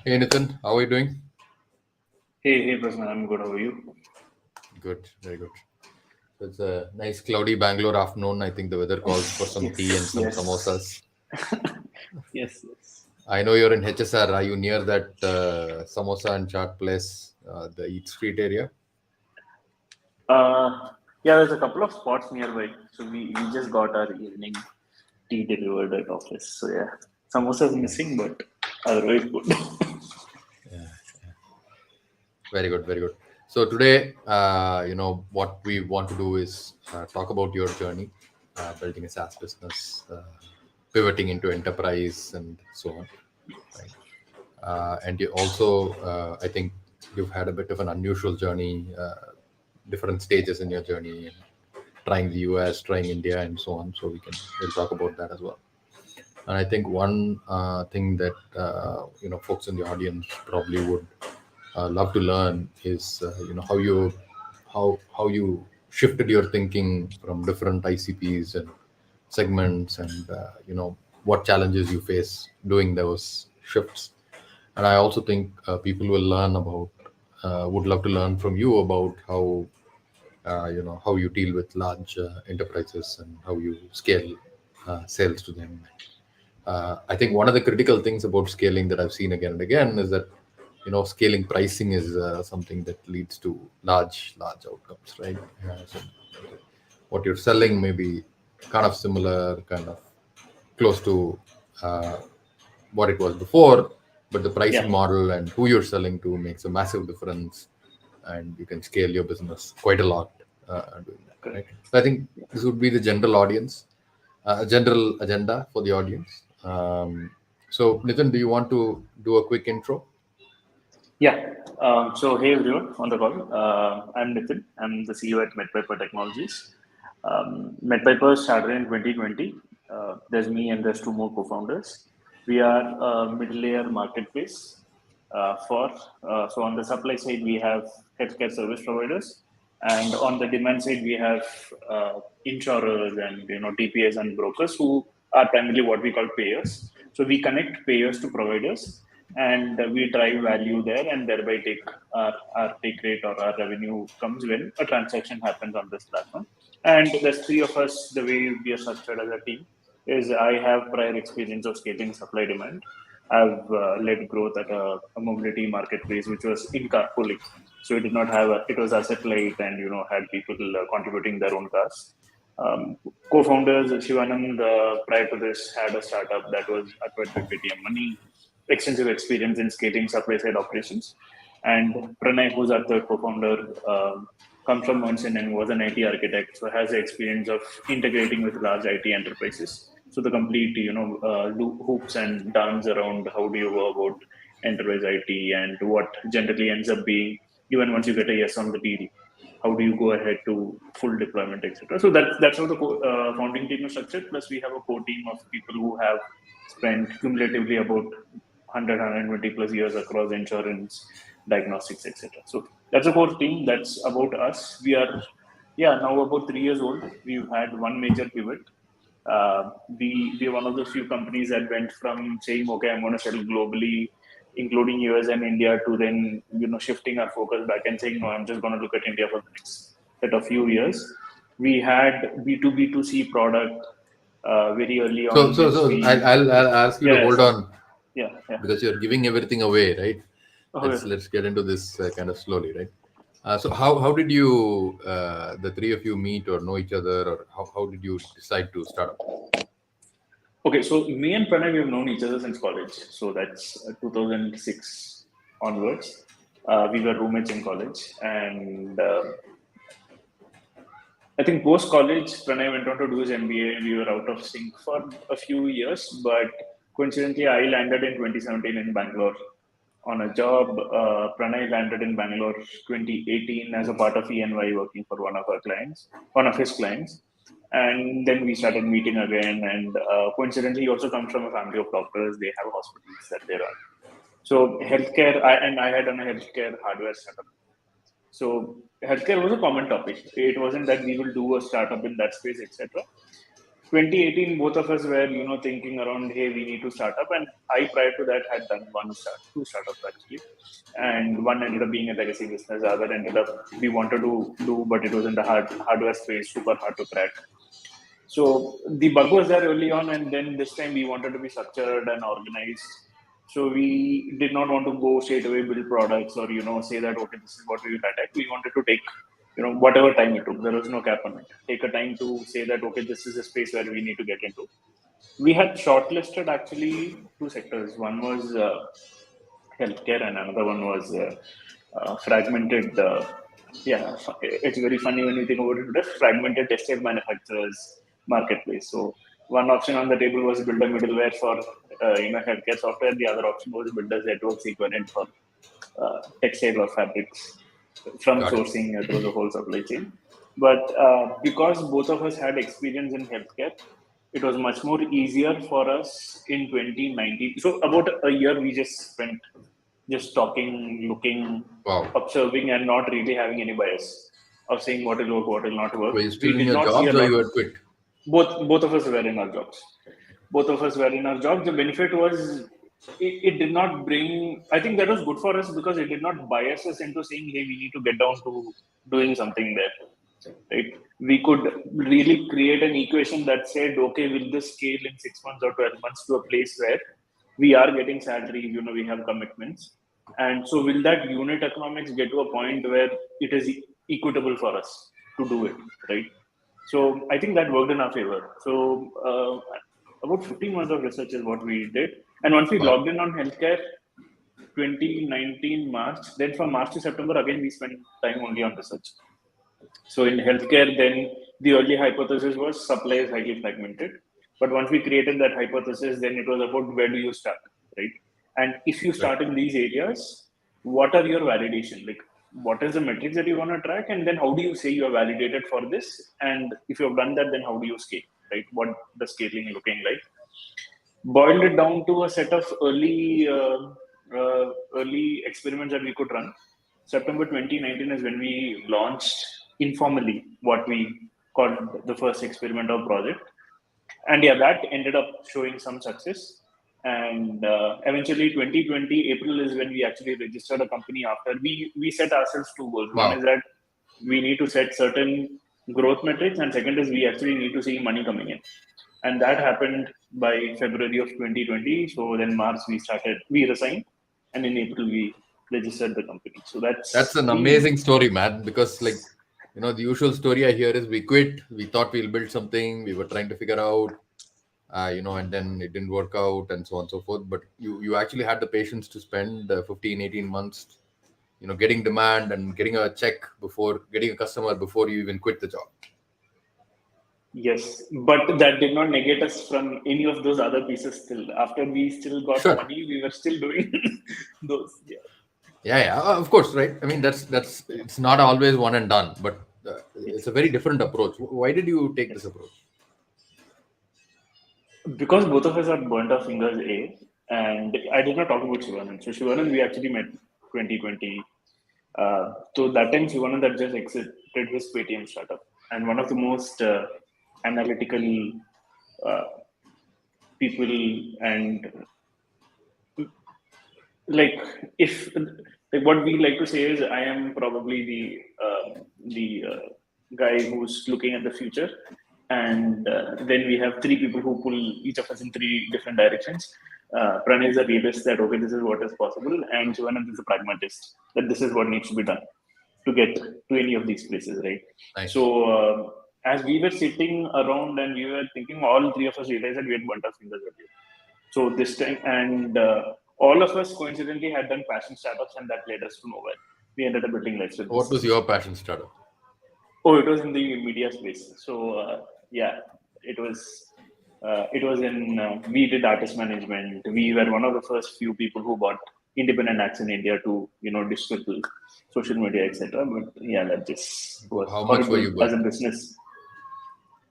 Hey Nitin, how are you doing? Hey, Prasanna, I'm good. How are you? Good, very good. So it's a nice cloudy Bangalore afternoon. I think the weather calls for some tea and Yes, some yes, samosas. yes. I know you're in HSR. Are you near that samosa and chaat place, the Eat Street area? Yeah, there's a couple of spots nearby. So we just got our evening tea delivered at office. So yeah, samosa is missing, but otherwise good. Very good, very good. So today, what we want to do is talk about your journey, building a SaaS business, pivoting into enterprise, and so on. Right. And you also, I think you've had a bit of an unusual journey, different stages in your journey, and trying the US, trying India, and so on. So we'll talk about that as well. And I think one thing that folks in the audience probably would love to learn is how you shifted your thinking from different ICPs and segments, and what challenges you face doing those shifts. And I also think people will learn about would love to learn from you about how you deal with large enterprises and how you scale sales to them. I think one of the critical things about scaling that I've seen again and again is that scaling pricing is something that leads to large outcomes, right? So what you're selling may be kind of similar, kind of close to uh, what it was before, but the pricing Yeah, model and who you're selling to makes a massive difference, and you can scale your business quite a lot doing that, right? correct. So I think this would be the general audience, a general agenda for the audience. So, Nitin, do you want to do a quick intro? Yeah. So hey everyone on the call. I'm Nitin. I'm the CEO at MedPiper Technologies. MedPiper started in 2020. There's me and there's two more co-founders. We are a middle-layer marketplace for. So on the supply side we have healthcare service providers, and on the demand side we have insurers and TPAs and brokers who are primarily what we call payers. So we connect payers to providers, and we drive value there, and thereby take our take rate or our revenue comes when a transaction happens on this platform. And there's three of us. The way we are structured as a team is I have prior experience of scaling supply demand. I've led growth at a mobility marketplace which was in carpooling. So it did not have it was asset light, and had people contributing their own cars. Co-founders Shivanand prior to this had a startup that was acquired by Paytm Money, extensive experience in scaling supply side operations. And Pranay, who's our third co-founder, comes from Ernst and was an IT architect, so has the experience of integrating with large IT enterprises. So the complete, hoops and downs around how do you go about enterprise IT, and what generally ends up being, even once you get a yes on the deal, how do you go ahead to full deployment, etc. So that's how the founding team is structured. Plus, we have a core team of people who have spent cumulatively about 100 plus years across insurance, diagnostics, etc. So that's a core team. That's about us. We are, yeah, now about 3 years old. We've had one major pivot. We are one of those few companies that went from saying, okay, I'm going to settle globally, including US and India, to then shifting our focus back and saying, no, I'm just going to look at India for the next set of few years. We had B2B2C product very early So, on, so, which so I'll, we, I'll, I'll ask you to yeah, yeah, hold sorry, on yeah. because you're giving everything away, right? Let's Okay. let's get into this kind of slowly, right? So how did you the three of you meet or know each other, or how did you decide to start up? Okay, so me and Pranay, we've known each other since college. So that's 2006 onwards. We were roommates in college. And I think post college, Pranay went on to do his MBA. We were out of sync for a few years. But coincidentally, I landed in 2017 in Bangalore on a job. Pranay landed in Bangalore 2018 as a part of ENY, working for one of his clients. And then we started meeting again. And coincidentally, he also comes from a family of doctors. They have hospitals that they run. So healthcare, and I had done a healthcare hardware startup. So healthcare was a common topic. It wasn't that we will do a startup in that space, etc. 2018, both of us were, thinking around, hey, we need to start up. And I, prior to that, had done two startups actually. And one ended up being a legacy business. The other ended up, we wanted to do, but it was in the hardware space, super hard to crack. So the bug was there early on. And then this time we wanted to be structured and organized. So we did not want to go straight away build products or, say that, okay, this is what we will attack. We wanted to take whatever time it took. There was no cap on it. Take a time to say that, okay, this is a space where we need to get into. We had shortlisted actually two sectors. One was healthcare and another one was fragmented. It's very funny when you think about it. The fragmented textile manufacturers marketplace. So one option on the table was build a middleware for healthcare software. The other option was build a networks equivalent for textile or fabrics from sourcing through the whole supply chain. But because both of us had experience in healthcare, it was much more easier for us in 2019. So about a year we just spent just talking, looking, observing, and not really having any bias of saying what will work, what will not work. Were you still in your jobs or you had quit? Both of us were in our jobs. The benefit was it did not bring. I think that was good for us because it did not bias us into saying, "Hey, we need to get down to doing something there." Right? We could really create an equation that said, "Okay, will this scale in 6 months or 12 months to a place where we are getting salary? We have commitments, and so will that unit economics get to a point where it is equitable for us to do it, right?" So I think that worked in our favor. So about 15 months of research is what we did. And once we logged in on healthcare, 2019 March, then from March to September, again, we spent time only on research. So in healthcare, then the early hypothesis was supply is highly fragmented. But once we created that hypothesis, then it was about where do you start, right? And if you start in these areas, what are your validation? Like, what is the metrics that you want to track? And then how do you say you are validated for this? And if you have done that, then how do you scale, right? What the scaling looking like? Boiled it down to a set of early experiments that we could run. September 2019 is when we launched informally what we called the first experiment or project. And yeah, that ended up showing some success. And eventually 2020 April is when we actually registered a company after we set ourselves two goals. One is that we need to set certain growth metrics, and second is we actually need to see money coming in. And that happened by February of 2020. So then March we resigned, and in April we registered the company. So that's an amazing story, man, because the usual story I hear is we quit, we thought we'll build something, we were trying to figure out, and then it didn't work out and so on and so forth. But you actually had the patience to spend 15, 18 months, getting demand and getting a check before getting a customer before you even quit the job. Yes, but that did not negate us from any of those other pieces still. After we still got money, we were still doing those. Yeah, of course, right? I mean, that's it's not always one and done, but it's a very different approach. Why did you take this approach? Because both of us are burnt our fingers, and I did not talk about Shivanand. So Shivanand, we actually met 2020. So that time Shivanand had just exited his Paytm startup, and one of the most analytical people, and what we like to say is I am probably the guy who's looking at the future, and then we have three people who pull each of us in three different directions. Pranay is a realist that okay, this is what is possible, and Shivanand is a pragmatist that this is what needs to be done to get to any of these places, right? Nice. So as we were sitting around and we were thinking, all three of us realized that we had burnt our fingers earlier. So this time, and all of us coincidentally had done passion startups, and that led us to nowhere. We ended up building Lifestyle. What was your passion startup? Oh, it was in the media space. So it was in we did artist management. We were one of the first few people who bought independent acts in India to digital, social media, etc. But yeah, that just was how much were you as a business.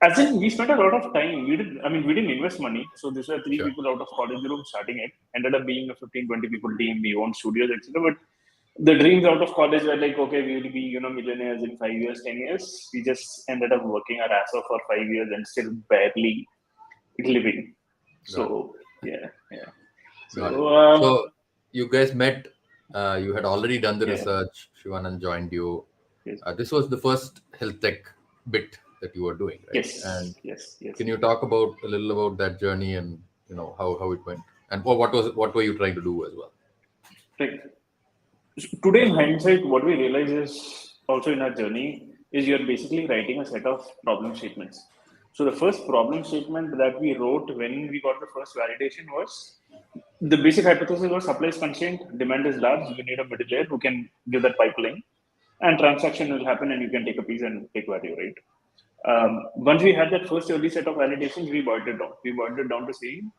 As in, we spent a lot of time. We didn't invest money. So these were three people out of college room starting it. Ended up being a 15, 20 people team. We owned studios, etc. But the dreams out of college were like, okay, we will be, millionaires in 5 years, 10 years. We just ended up working our ass off for 5 years and still barely living. Got it. So yeah, yeah. Got it. So So you guys met. You had already done the yeah, research. Shivanand joined you. yes, This was the first health tech bit that you were doing, right? And yes, yes, yes. can you talk about a little about that journey and how it went and what were you trying to do as well? Right. So today, in hindsight, what we realize is also in our journey is you're basically writing a set of problem statements. So the first problem statement that we wrote when we got the first validation was the basic hypothesis was supply is constrained, demand is large, you need a middle layer who can give that pipeline, and transaction will happen, and you can take a piece and take value, right? Once we had that first early set of validations, we boiled it down. We boiled it down to saying,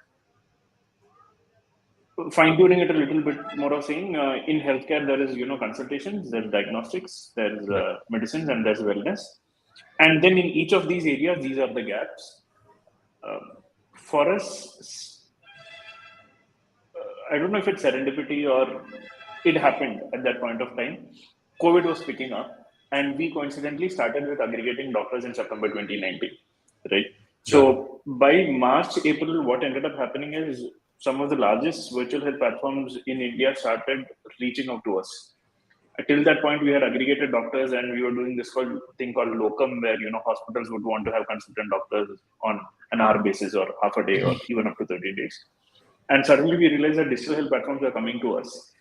fine tuning it a little bit more of saying, in healthcare there is consultations, there's diagnostics, there's Yeah. medicines, and there's wellness, and then in each of these areas, these are the gaps. For us, I don't know if it's serendipity or it happened at that point of time. COVID was picking up, and we coincidentally started with aggregating doctors in September 2019, right? Got it. So by March, April, what ended up happening is some of the largest virtual health platforms in India started reaching out to us. Till that point, we had aggregated doctors, and we were doing this thing called locum, where hospitals would want to have consultant doctors on an hour basis or half a day or even up to 30 days. And suddenly we realized that digital health platforms are coming to us.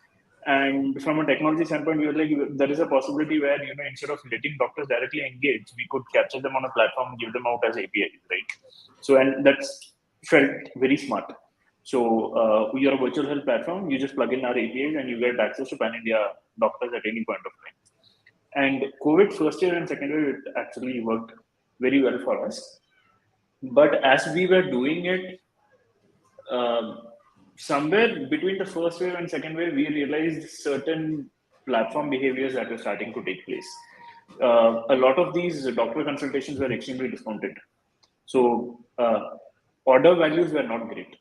And from a technology standpoint, we were like, there is a possibility where, instead of letting doctors directly engage, we could capture them on a platform, give them out as APIs, right? So, and that's felt very smart. So, we are a virtual health platform. You just plug in our APIs and you get access to pan India doctors at any point of time. And COVID first year and second year, it actually worked very well for us. But as we were doing it, um, somewhere between the first wave and second wave, we realized certain platform behaviors that were starting to take place. A lot of these doctor consultations were extremely discounted. So order values were not great,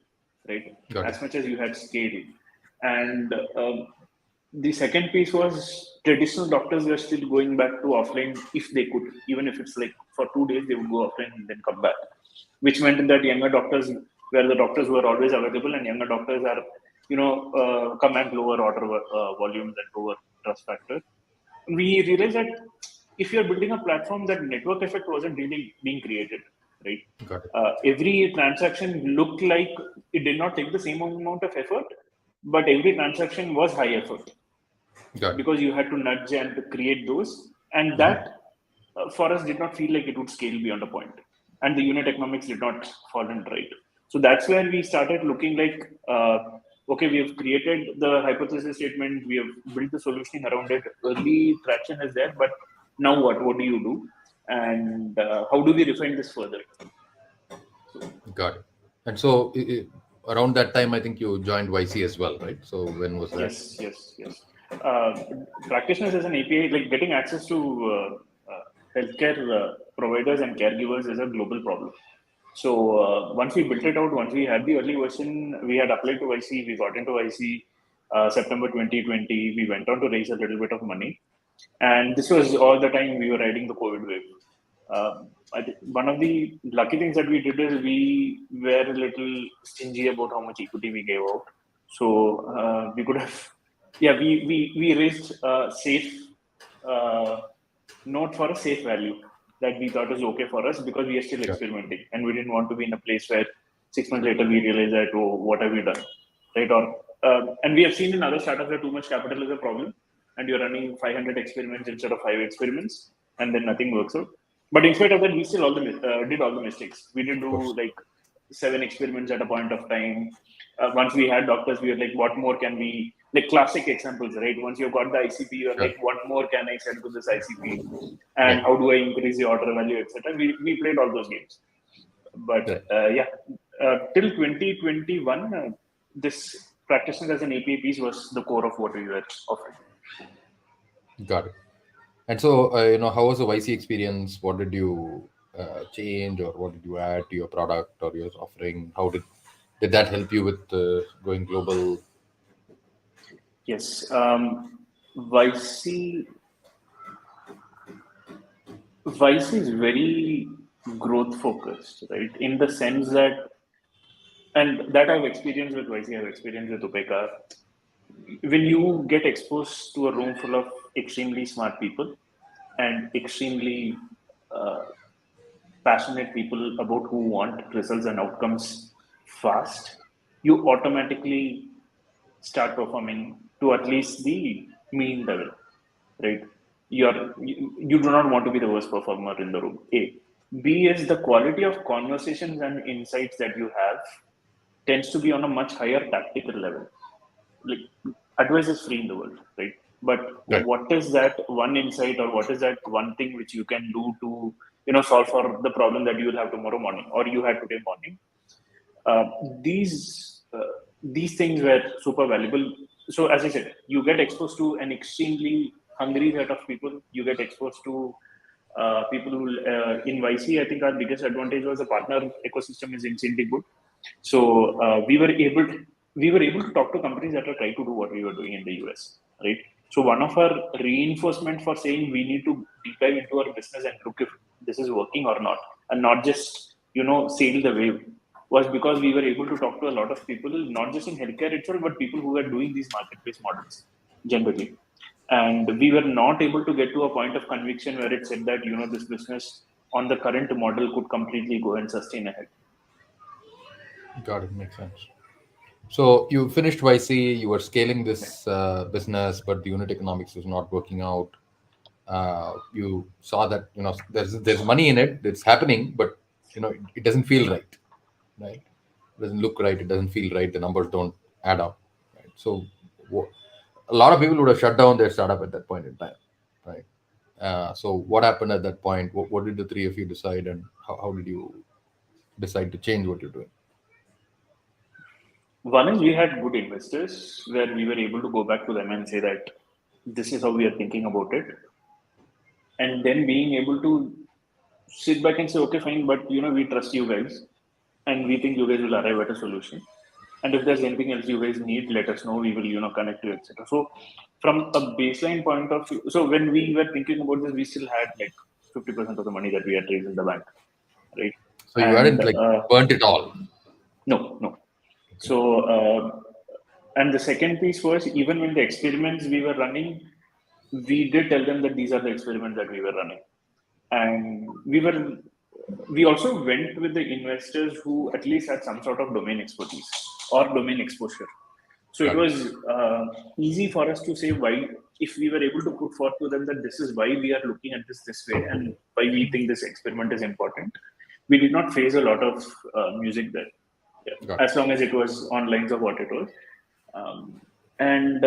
right? Got it. As much as you had scale. And the second piece was traditional doctors were still going back to offline if they could, even if it's like for 2 days, they would go offline and then come back, which meant that younger doctors were the doctors who are always available, and younger doctors are, command lower order volumes and lower trust factor. We realized that if you're building a platform, that network effect wasn't really being created, right? Got it. Every transaction looked like it did not take the same amount of effort, but every transaction was high effort Got it. because you had to nudge and to create those, and that for us did not feel like it would scale beyond a point, and the unit economics did not fall in right. So that's where we started looking like, okay, we have created the hypothesis statement, we have built the solutioning around it, early traction is there, but now what do you do, and how do we refine this further? So Got it. And so around that time, I think you joined YC as well, right? So when was that? yes. Uh, Practitioners as an API, like getting access to healthcare providers and caregivers is a global problem. So once we built it out, once we had the early version, we had applied to YC, we got into YC September 2020. We went on to raise a little bit of money. And this was all the time we were riding the COVID wave. I think one of the lucky things that we did is we were a little stingy about how much equity we gave out. So we could have, yeah, we raised a safe note for a safe value that we thought was okay for us because we are still Got experimenting and we didn't want to be in a place where 6 months later we realize that, oh, what have we done, right? Or and we have seen in other startups that too much capital is a problem, and you're running 500 experiments instead of 5 experiments, and then nothing works out. But in spite of that, we still did all the mistakes. We did Of do course. like 7 experiments at a point of time. Once we had doctors, we were like, what more can we, like classic examples, right? Once you've got the ICP, you're Sure. like, what more can I sell to this ICP? And Right. how do I increase the order value, etc. We played all those games. But Right. yeah, till 2021, this practitioner as an API piece was the core of what we were offering. Got it. And so, how was the YC experience? What did you change, or what did you add to your product or your offering? How did that help you with going global? Yes. YC YC is very growth focused, right? In the sense that, and that I've experienced with YC, I've experienced with Upekkha. When you get exposed to a room full of extremely smart people and extremely uh, passionate people about who want results and outcomes fast, you automatically start performing to at least the mean level, right? You do not want to be the worst performer in the room. A. B is the quality of conversations and insights that you have tends to be on a much higher tactical level. Like advice is free in the world, right? But Right. what is that one insight or what is that one thing which you can do to solve for the problem that you will have tomorrow morning or you had today morning? uh, these things were super valuable. So as I said, you get exposed to an extremely hungry set of people. You get exposed to people who in YC. I think our biggest advantage was the partner ecosystem is insanely good. So we were able to talk to companies that are trying to do what we were doing in the US, right? So one of our reinforcement for saying we need to deep dive into our business and look if this is working or not, and not just sail the wave, was because we were able to talk to a lot of people, not just in healthcare itself, but people who were doing these marketplace models generally. And we were not able to get to a point of conviction where it said that this business on the current model could completely go and sustain ahead. Got it. Makes sense. So you finished YC, you were scaling this business, but the unit economics was not working out. You saw that there's money in it, it's happening, but it doesn't feel right, right? It doesn't look right, it doesn't feel right. The numbers don't add up, right? So a lot of people would have shut down their startup at that point in time, right? So what happened at that point? What did the three of you decide, and how did you decide to change what you're doing? One is we had good investors where we were able to go back to them and say that this is how we are thinking about it. And then being able to sit back and say, okay, fine, but we trust you guys and we think you guys will arrive at a solution. And if there's anything else you guys need, let us know. We will, connect you, etc. So from a baseline point of view, so when we were thinking about this, we still had like 50% of the money that we had raised in the bank, right? So you And hadn't like burnt it all. no, no. Okay. So, and the second piece was even when the experiments we were running, we did tell them that these are the experiments that we were running. And we also went with the investors who at least had some sort of domain expertise or domain exposure. So it Got it. was easy for us to say why, if we were able to put forth to them that this is why we are looking at this way and why we think this experiment is important. We did not face a lot of music there, yeah, Got it. as long as it was on lines of what it was. And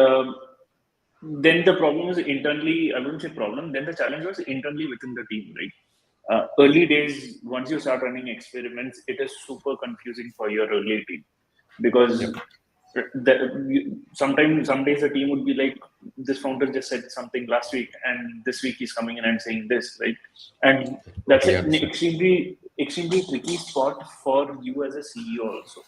then the problem was internally, I wouldn't say problem, then the challenge was internally within the team, right? Early days, once you start running experiments, it is super confusing for your early team Yep. because sometimes some days the team would be like, this founder just said something last week and this week he's coming in and saying this, right? And that's Totally an understand. extremely tricky spot for you as a CEO also,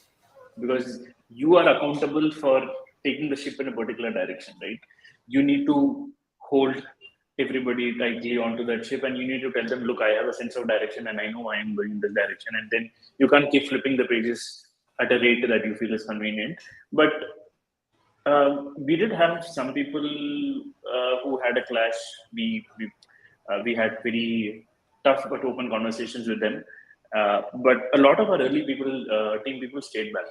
because you are accountable for taking the ship in a particular direction, right? You need to hold everybody tightly onto that ship and you need to tell them, look, I have a sense of direction and I know I am going in this direction. And then you can't keep flipping the pages at a rate that you feel is convenient. But we did have some people who had a clash. We had very tough but open conversations with them. But a lot of our early people, team people, stayed back.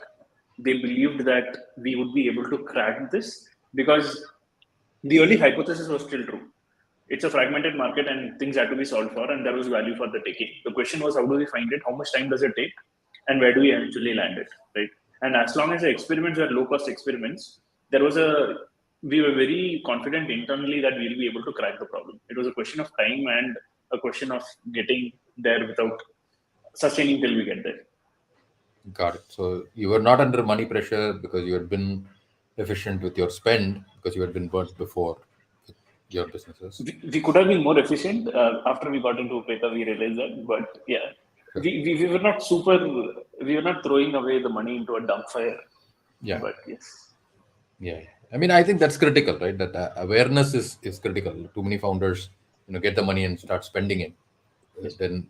They believed that we would be able to crack this because the early hypothesis was still true. It's a fragmented market and things had to be solved for, and there was value for the taking. The question was, how do we find it? How much time does it take? And where do we eventually land it, right? And as long as the experiments were low cost experiments, we were very confident internally that we'll be able to crack the problem. It was a question of time and a question of getting there without sustaining till we get there. Got it. So you were not under money pressure because you had been efficient with your spend because you had been burnt before with your businesses. We could have been more efficient after we got into Upekkha. We realized that, but yeah, Sure. we were not super. We were not throwing away the money into a dump fire. Yeah. But yes, Yeah. I mean, I think that's critical, right? That awareness is critical. Too many founders, get the money and start spending it. Yes, Then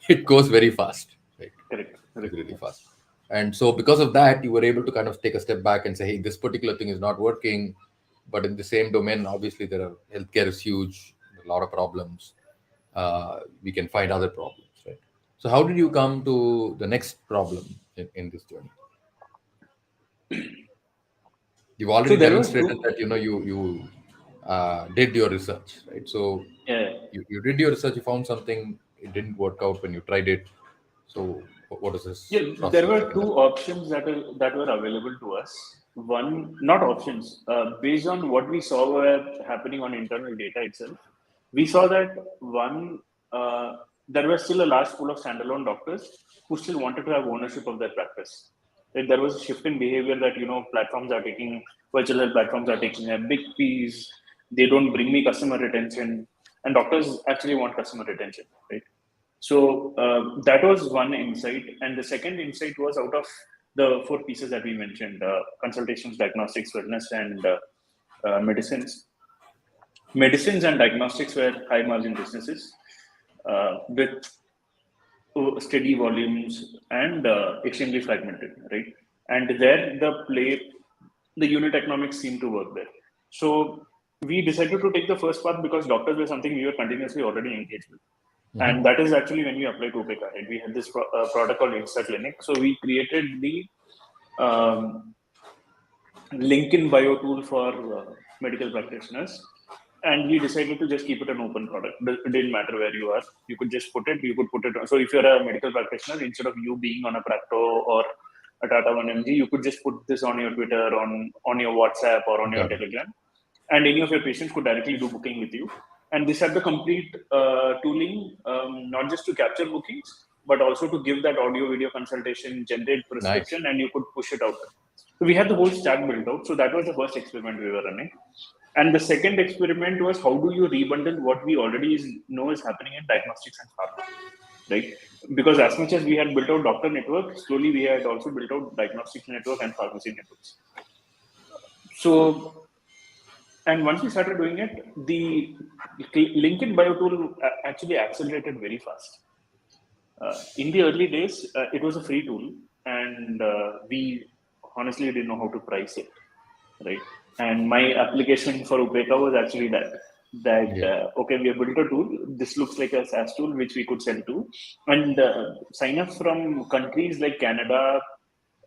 it goes very fast, right? correct, Really, correct. really fast. And so because of that, you were able to kind of take a step back and say, hey, this particular thing is not working. But in the same domain, obviously, there are healthcare is huge, a lot of problems. We can find other problems, right? So how did you come to the next problem in this journey? You've So already there were demonstrated two. that you did your research, right? So Yeah. you did your research, you found something, it didn't work out when you tried it. So what is this Yeah, process there of were setting two that? options that were available to us. One, not options, based on what we saw were happening on internal data itself. We saw that one, there was still a large pool of standalone doctors who still wanted to have ownership of their practice. Like there was a shift in behavior that platforms are taking, virtual health platforms are taking a big piece. They don't bring me customer retention, and doctors actually want customer retention, right? So that was one insight, and the second insight was out of the four pieces that we mentioned: consultations, diagnostics, wellness, and medicines. Medicines and diagnostics were high margin businesses with steady volumes and extremely fragmented, right? And there the unit economics seemed to work there. So we decided to take the first path because doctors were something we were continuously already engaged with. Hmm. And that is actually when we applied to Upekkha, right? We had this product called Insta Clinic. So we created the um, link in bio tool for medical practitioners, and we decided to just keep it an open product. It didn't matter where you are, you could just put it, you could put it. So if you're a medical practitioner, instead of you being on a Practo or a Tata 1mg, you could just put this on your Twitter, on your WhatsApp or on your Got it. Telegram, and any of your patients could directly do booking with you. And this had the complete tooling, not just to capture bookings, but also to give that audio video consultation, generate Nice. prescription, and you could push it out. So we had the whole stack built out. So that was the first experiment we were running. And the second experiment was, how do you rebundle what we already know is happening in diagnostics and pharma, right? Because as much as we had built out doctor network, slowly we had also built out diagnostics network and pharmacy networks. So, and once we started doing it, the LinkedIn bio tool actually accelerated very fast. In the early days, it was a free tool, and we honestly didn't know how to price it, right? And my application for Upekkha was actually that Yeah. okay, we have built a tool. This looks like a SaaS tool which we could sell to, and signups from countries like Canada,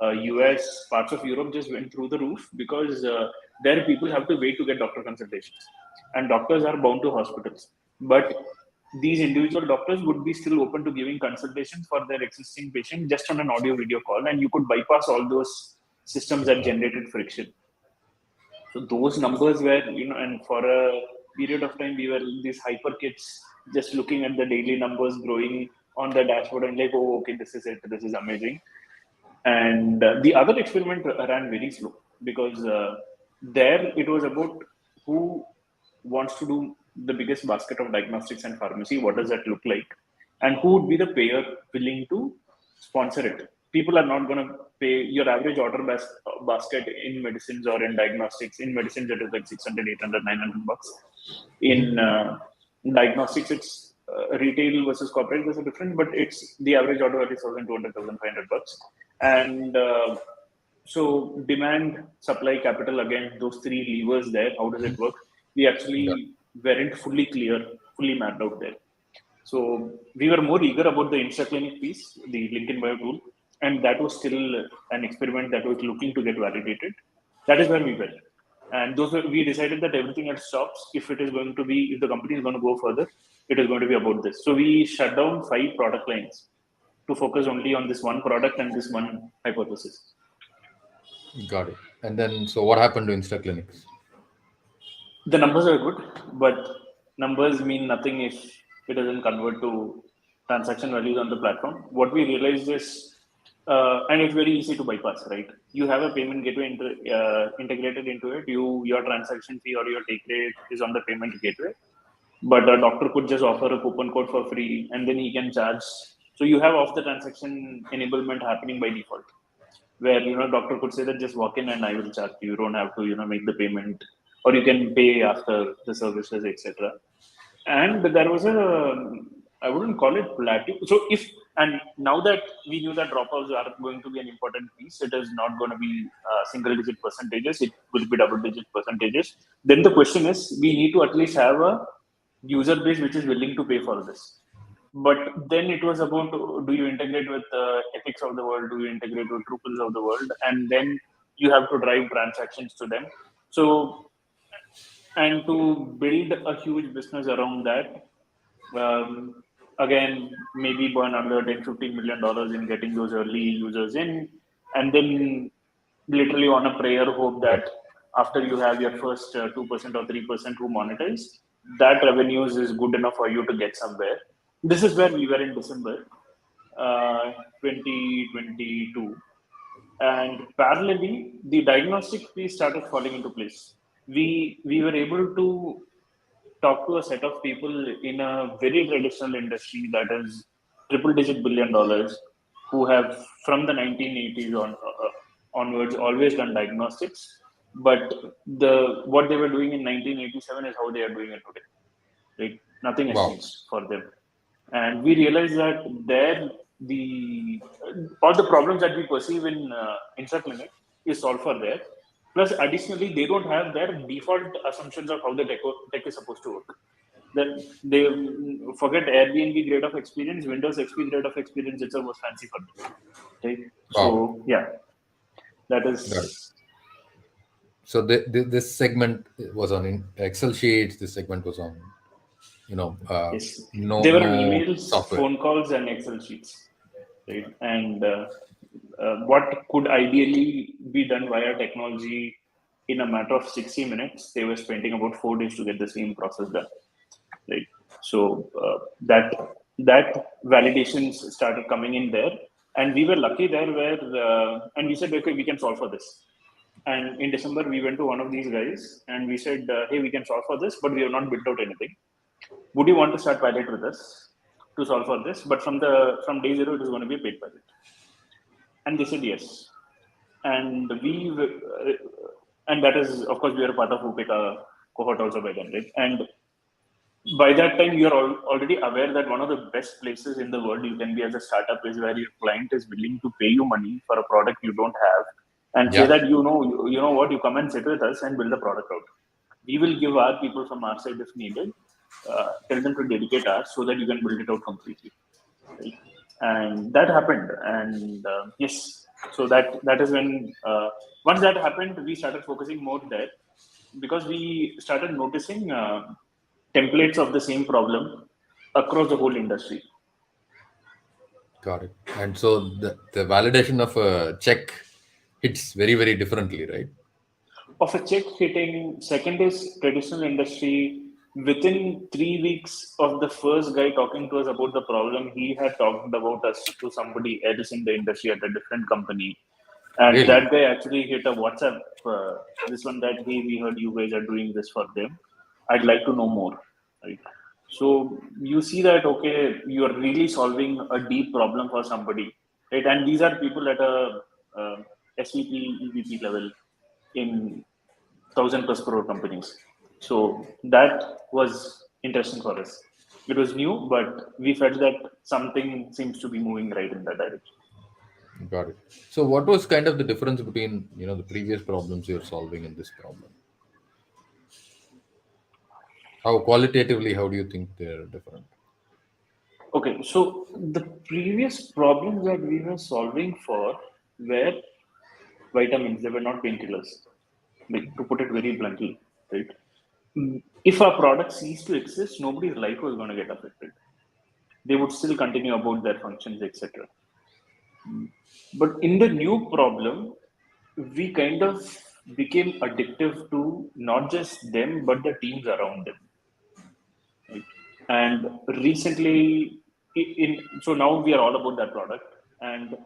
US, parts of Europe just went through the roof because there people have to wait to get doctor consultations, and doctors are bound to hospitals. But these individual doctors would be still open to giving consultations for their existing patient just on an audio video call, and you could bypass all those systems that Got it. generated friction. So those numbers were, and for a period of time, we were these hyper kids just looking at the daily numbers growing on the dashboard and like, oh, okay, this is it, this is amazing. And the other experiment ran very slow because there it was about who wants to do the biggest basket of diagnostics and pharmacy. What does that look like? And who would be the payer willing to sponsor it? People are not going to pay your average order basket in medicines or in diagnostics. In medicines, it is like 600, 800, 900 bucks. Hmm. In diagnostics, it's retail versus corporate. There's a difference, but it's the average order value is 1,200, 1,500 bucks. And so demand, supply, capital, again, those three levers there, how does it work? We Got actually weren't fully clear, fully mapped out there. So we were more eager about the InstaClinic piece, the LinkedIn Bio tool, and that was still an experiment that was looking to get validated. That is where we were. And we decided that everything else stops if it is going to be, if the company is going to go further, it is going to be about this. So we shut down 5 product lines to focus only on this one product and this one hypothesis. it. Got it. And then, so what happened to Insta Clinics? The numbers are good, but numbers mean nothing if it doesn't convert to transaction values on the platform. What we realized is, and it's very easy to bypass, right? You have a payment gateway integrated into it. Your transaction fee or your take rate is on the payment gateway, but a doctor could just offer a coupon code for free, and then he can charge. So you have off the transaction enablement happening by default. where doctor could say that just walk in and I will charge you. You don't have to make the payment, or you can pay after the services, etc. And there was I wouldn't call it plateau. So if, and now that we knew that dropouts are going to be an important piece, it is not going to be single digit percentages, it will be double digit percentages. Then the question is, we need to at least have a user base which is willing to pay for this. But then it was about, do you integrate with Epics of the world, do you integrate with Drupals of the world, and then you have to drive transactions to them. So, and to build a huge business around that, again, maybe burn under 10-15 million dollars in getting those early users in, and then literally on a prayer hope that after you have your first 2% or 3% who monetize, that revenues is good enough for you to get somewhere. This is where we were in December 2022. And parallelly, the diagnostic piece started falling into place. We were able to talk to a set of people in a very traditional industry that is triple digit billion dollars, who have from the 1980s onwards always done diagnostics, but what they were doing in 1987 is how they are doing it today. Right? Nothing has changed for them. And we realized that all the problems that we perceive in InstaClinic is solved for there. Plus, additionally, they don't have their default assumptions of how the tech is supposed to work. Then they forget Airbnb grade of experience, Windows XP grade of experience itself was fancy for them. Okay? So, yeah, that is. So this segment was on Excel sheets. This segment was on, Yes. no, they were no emails, software. phone calls, and Excel sheets. Right? And what could ideally be done via technology in a matter of 60 minutes, they were spending about 4 days to get the same process done. Right? So that validations started coming in there, and we were lucky there where, and we said, okay, we can solve for this. And in December, we went to one of these guys and we said, hey, we can solve for this, but we have not built out anything. Would you want to start pilot with us to solve for this? But from day zero, it is going to be a paid pilot. And they said yes. And and that is, of course, we are a part of Upekkha cohort also by then, right? And by that time, you're already aware that one of the best places in the world you can be as a startup is where your client is willing to pay you money for a product you don't have, and say that, you know what, you come and sit with us and build a product out. We will give our people from our side if needed, tell them to dedicate hours so that you can build it out completely. Right? And that happened. And yes, so that is when, once that happened, we started focusing more there, because we started noticing templates of the same problem across the whole industry. Got it. And so the validation of a check hits very, very differently, right? Of a check hitting, second is traditional industry. Within 3 weeks of the first guy talking to us about the problem, he had talked about us to somebody else in the industry at a different company. And Really? that guy actually hit a WhatsApp, this one that, hey, we heard you guys are doing this for them. I'd like to know more. Right? So you see that, okay, you're really solving a deep problem for somebody. Right? And these are people at a SVP, EVP level in 1,000+ crore companies. So that was interesting for us. It was new, but we felt that something seems to be moving right in that direction. Got it. So what was kind of the difference between, the previous problems you're solving and this problem? How qualitatively, how do you think they're different? Okay, so the previous problems that we were solving for were vitamins, they were not painkillers, like, to put it very bluntly, right? If our product ceased to exist, nobody's life was going to get affected. They would still continue about their functions, etc. But in the new problem, we kind of became addictive to not just them, but the teams around them. Right? And recently, so now we are all about that product. And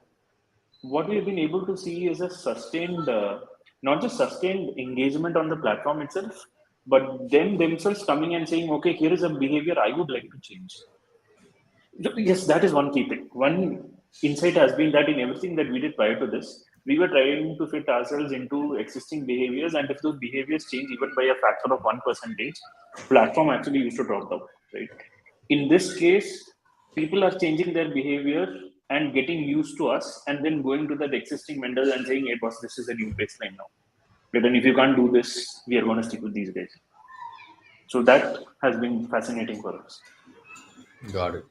what we've been able to see is a sustained, not just sustained engagement on the platform itself, but them themselves coming and saying, okay, here is a behavior I would like to change. Yes, that is one key thing. One insight has been that in everything that we did prior to this, we were trying to fit ourselves into existing behaviors, and if those behaviors change even by a factor of 1%, platform actually used to drop down, right? In this case, people are changing their behavior and getting used to us, and then going to that existing vendors and saying, "Hey, boss, this is a new baseline now. But then if you can't do this, we are going to stick with these guys." So that has been fascinating for us. Got it.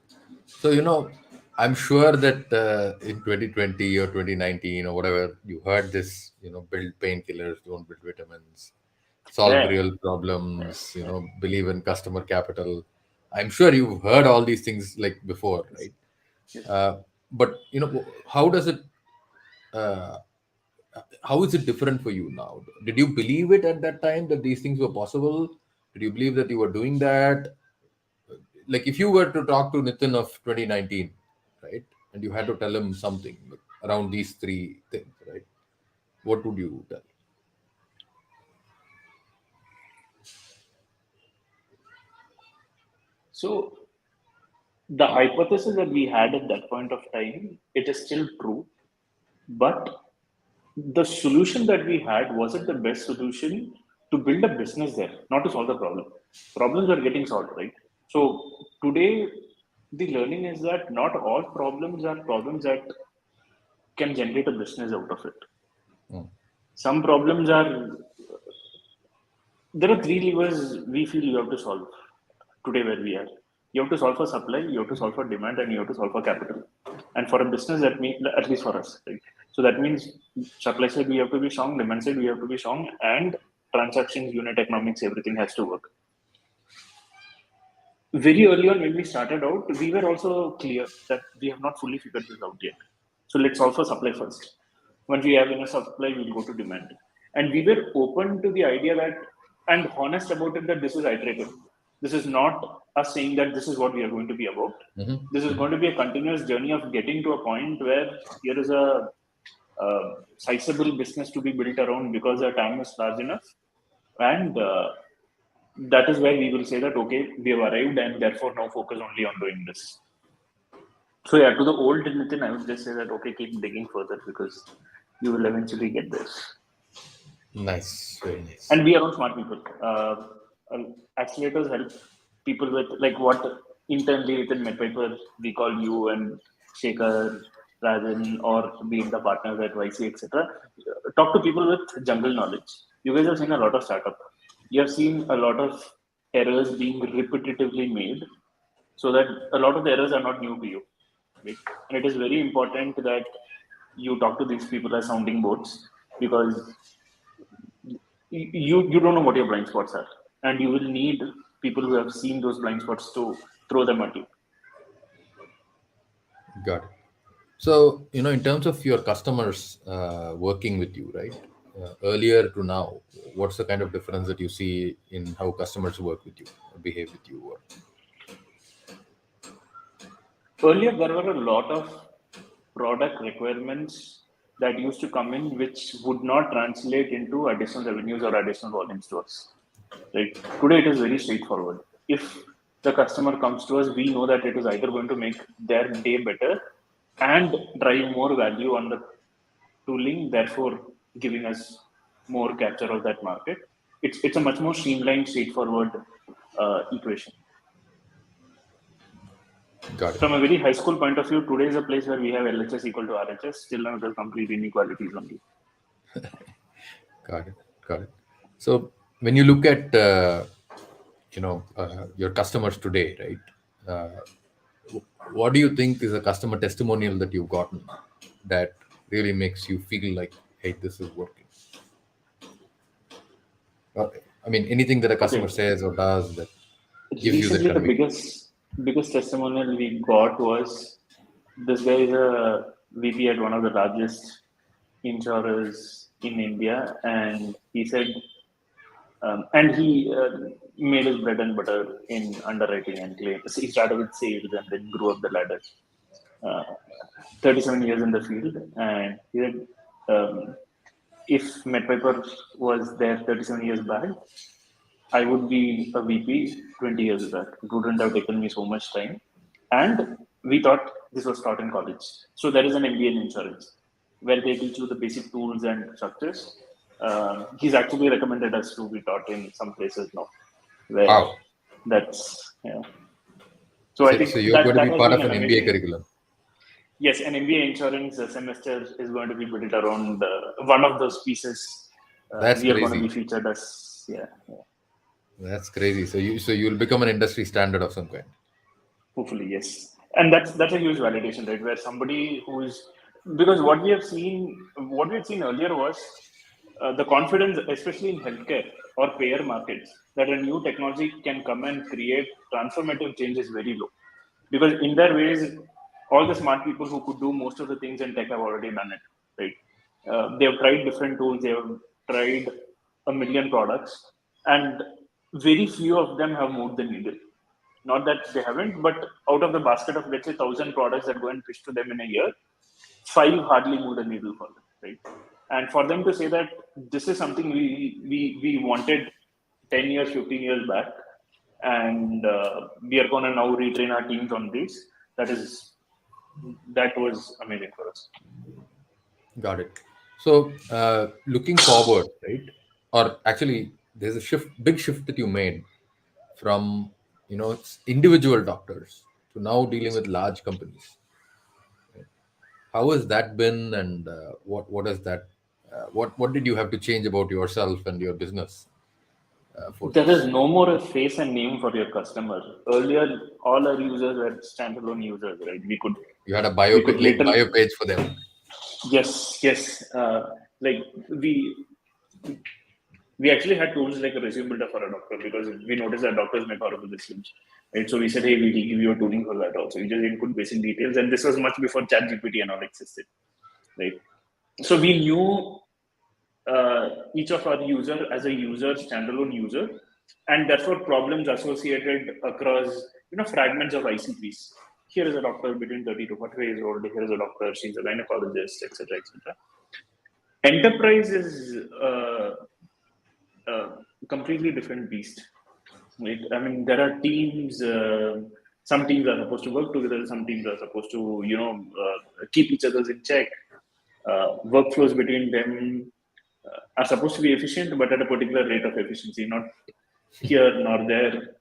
So, I'm sure that in 2020 or 2019 or whatever, you heard this, build painkillers, don't build vitamins, solve Yeah. real problems, believe in customer capital. I'm sure you've heard all these things like before, right? Yes. But, how does it, uh, how is it different for you now? Did you believe it at that time that these things were possible? Did you believe that you were doing that? Like if you were to talk to Nitin of 2019, right, and you had to tell him something like, around these three things, right, what would you tell? So the hypothesis that we had at that point of time, it is still true, but the solution that we had wasn't the best solution to build a business there, not to solve the problem. Problems are getting solved, right? So today, the learning is that not all problems are problems that can generate a business out of it. Hmm. Some problems are, there are three levers we feel you have to solve today where we are. You have to solve for supply, you have to solve for demand, and you have to solve for capital. And for a business, that means, at least for us, right? So that means supply side we have to be strong, demand side we have to be strong, and transactions, unit economics, everything has to work. Very early on when we started out, we were also clear that we have not fully figured this out yet. So let's solve for supply first. Once we have enough supply, we'll go to demand. And we were open to the idea that, and honest about it, that this is iterative. This is not us saying that this is what we are going to be about. Mm-hmm. This is going to be a continuous journey of getting to a point where here is a sizable business to be built around because the TAM is large enough. And that is where we will say that, okay, we have arrived and therefore now focus only on doing this. So yeah, to the old Nitin, I would just say that, okay, keep digging further because you will eventually get this. Nice, very nice. And we are all smart people. Accelerators help people with, like, what internally within MedPiper we call you and Shekhar, Rajan, or be it the partners at YC, etc. Talk to people with jungle knowledge. You guys have seen a lot of startup. You have seen a lot of errors being repetitively made, so that a lot of the errors are not new to you. Right? And it is very important that you talk to these people as sounding boards, because you don't know what your blind spots are, and you will need people who have seen those blind spots to throw them at you. Got it. So, in terms of your customers working with you, right? Earlier to now, what's the kind of difference that you see in how customers work with you, or behave with you? Or... Earlier there were a lot of product requirements that used to come in which would not translate into additional revenues or additional volumes to us. Right? Today it is very straightforward. If the customer comes to us, we know that it is either going to make their day better and drive more value on the tooling, therefore giving us more capture of that market. It's a much more streamlined, straightforward equation. Got it. From a very high school point of view, today is a place where we have LHS equal to RHS, still another complete inequalities only. Got it. Got it. So when you look at your customers today, right? What do you think is a customer testimonial that you've gotten that really makes you feel like, hey, this is working? I mean, anything that a customer Okay. says or does that gives you that Recently, the conviction. biggest testimonial we got was, this guy is a VP at one of the largest insurers in India, and he said, and he made his bread and butter in underwriting and claims. He started with sales and then grew up the ladder. Uh, 37 years in the field, and he said, if MedPiper was there 37 years back, I would be a VP 20 years back. It wouldn't have taken me so much time. And we thought this was taught in college. So there is an MBA in insurance. where they teach you the basic tools and structures. He's actually recommended us to be taught in some places now, where Wow. that's So I So, think so you're that going to that be has part been of an an MBA amazing. curriculum. Yes, an MBA insurance semester is going to be built around one of those pieces. That's We are going to crazy. be featured as That's crazy. So you'll become an industry standard of some kind. hopefully yes, and that's a huge validation, right? Where somebody who is because what we had seen earlier was the confidence, especially in healthcare or payer markets, that a new technology can come and create transformative change is very low. Because in their ways, all the smart people who could do most of the things in tech have already done it, right? They have tried different tools, they have tried a million products, and very few of them have moved the needle. Not that they haven't, but out of the basket of let's say 1,000 products that go and pitch to them in a year, five hardly move the needle for them, right? And for them to say that this is something we wanted 10 years, 15 years back, and we are going to now retrain our teams on this. That was amazing for us. Got it. So looking forward, right? Or actually, there's a big shift that you made from individual doctors to now dealing with large companies. How has that been, and what is that? What did you have to change about yourself and your business for There is this? no more a face and name for your customer. Earlier, all our users were standalone users, right? You had a We could literally bio page for them. yes. Like we we actually had tools like a resume builder for a doctor because we noticed that doctors make horrible resumes. Right? So we said, hey, we'll give you a tooling for that also. You just input basic details, and this was much before ChatGPT and all existed. Right? So we knew each of our user as a user, standalone user, and therefore problems associated across fragments of ICPs. Here is a doctor between 30 to 45 years old. Here is a doctor. She's a gynecologist, etc., etc. Enterprise is completely different beast. Right? I mean, there are teams. Some teams are supposed to work together. Some teams are supposed to, keep each other's in check. Workflows between them are supposed to be efficient, but at a particular rate of efficiency, not here nor there.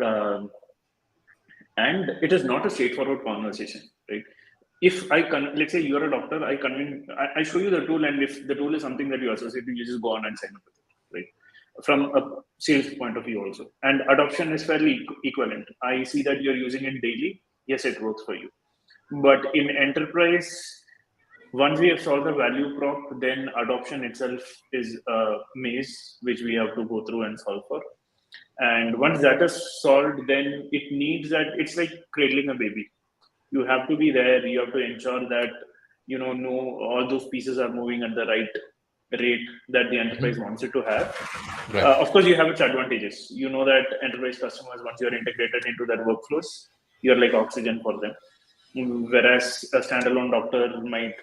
Um and it is not a straightforward conversation, right? If let's say you're a doctor, I show you the tool, and if the tool is something that you associate, you just go on and sign up with it, right? From a sales point of view also, and adoption is fairly equivalent. I see that you're using it daily. Yes, it works for you, but in enterprise, once we have solved the value prop, then adoption itself is a maze which we have to go through and solve for. And once that is solved, then it needs that it's like cradling a baby. You have to be there. You have to ensure that no all those pieces are moving at the right rate that the enterprise wants it to have. Right. Of course, you have its advantages. You know that enterprise customers, once you're integrated into their workflows, you're like oxygen for them. Whereas a standalone doctor might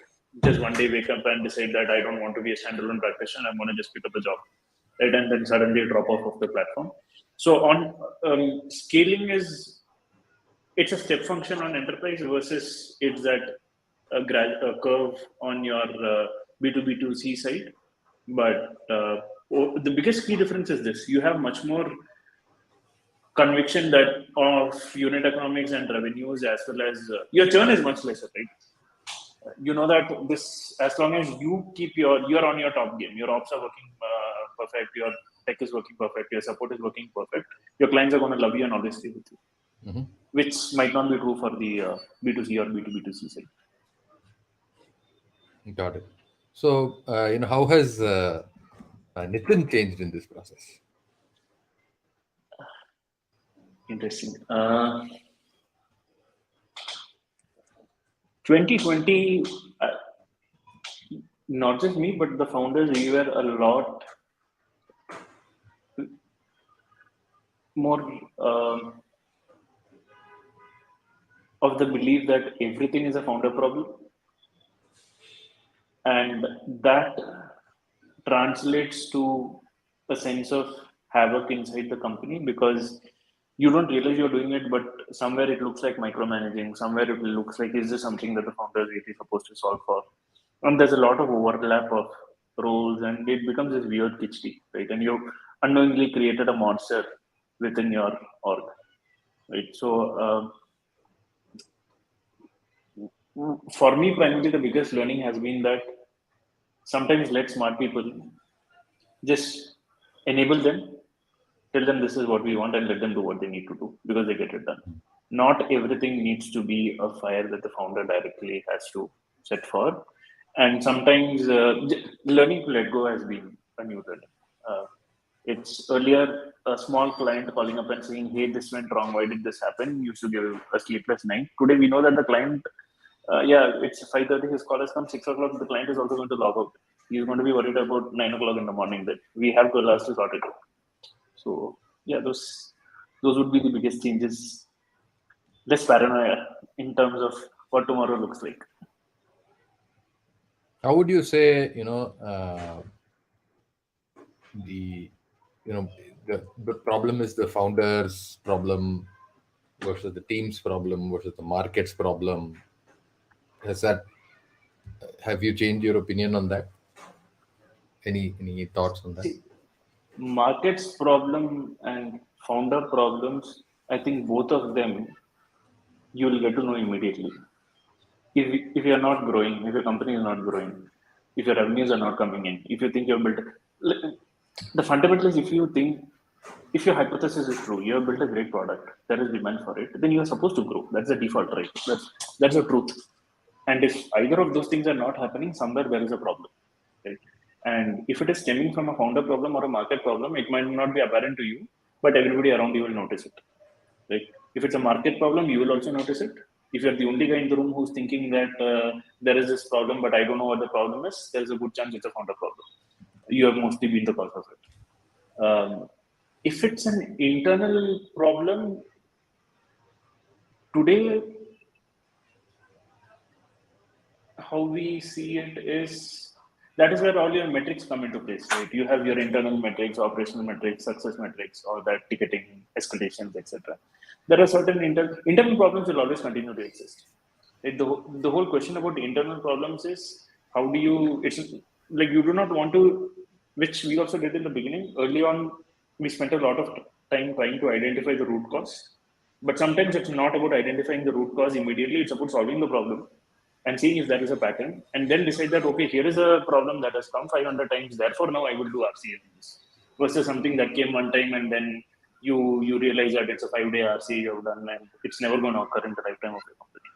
just one day wake up and decide that I don't want to be a standalone practitioner. I'm going to just pick up a job, right? And then suddenly drop off of the platform. So on scaling it's a step function on enterprise versus it's that a curve on your B2B2C side. But the biggest key difference is this: you have much more conviction that of unit economics and revenues, as well as your churn is much lesser, right? You know that this, as long as you keep you're on your top game, your ops are working perfect, your tech is working perfect, your support is working perfect, your clients are going to love you and always stay with you, which might not be true for the B2C or B2B2C side. Got it. So how has Nitin changed in this process? Interesting. 2020, not just me, but the founders, we were a lot more of the belief that everything is a founder problem, and that translates to a sense of havoc inside the company, because you don't realize you're doing it, but somewhere it looks like micromanaging, somewhere it looks like, is this something that the founder is really supposed to solve for? And there's a lot of overlap of roles, and it becomes this weird kitschy, right? And you unknowingly created a monster within your org, right? So for me, primarily, the biggest learning has been that sometimes let smart people just enable them, tell them this is what we want, and let them do what they need to do because they get it done. Not everything needs to be a fire that the founder directly has to set for. And sometimes learning to let go has been a new learning. Uh, it's earlier a small client calling up and saying, "Hey, this went wrong. Why did this happen?" Used to give a sleepless night. Today, we know that the client, yeah, it's 5:30. His call has come 6 o'clock. The client is also going to log out. He's going to be worried about 9 o'clock in the morning. That we have to last to sort it out. So yeah, those would be the biggest changes. Less paranoia in terms of what tomorrow looks like. How would you say, the, the problem is the founder's problem versus the team's problem versus the market's problem? Has that, have you changed your opinion on that? Any thoughts on that? See, market's problem and founder problems, I think both of them you will get to know immediately. If you are not growing, if your company is not growing, if your revenues are not coming in, if you think you've built the fundamental is if your hypothesis is true, you have built a great product, there is demand for it, then you are supposed to grow. That's the default, right? That's the truth. And if either of those things are not happening, somewhere there is a problem, right? And if it is stemming from a founder problem or a market problem, it might not be apparent to you, but everybody around you will notice it, right? If it's a market problem, you will also notice it. If you're the only guy in the room who's thinking that there is this problem, but I don't know what the problem is, there's a good chance it's a founder problem. You have mostly been the cause of it. If it's an internal problem, today, how we see it is that is where all your metrics come into place, right? You have your internal metrics, operational metrics, success metrics, all that ticketing, escalations, etc. There are certain internal problems will always continue to exist. Right? The whole question about internal problems is how do you, it's like you do not want to, which we also did in the beginning. Early on, we spent a lot of time trying to identify the root cause. But sometimes it's not about identifying the root cause immediately, it's about solving the problem and seeing if there is a pattern, and then decide that okay, here is a problem that has come 500 times, therefore now I will do RCA on this, versus something that came one time and then you realize that it's a 5-day RCA you have done and it's never going to occur in the lifetime of your company.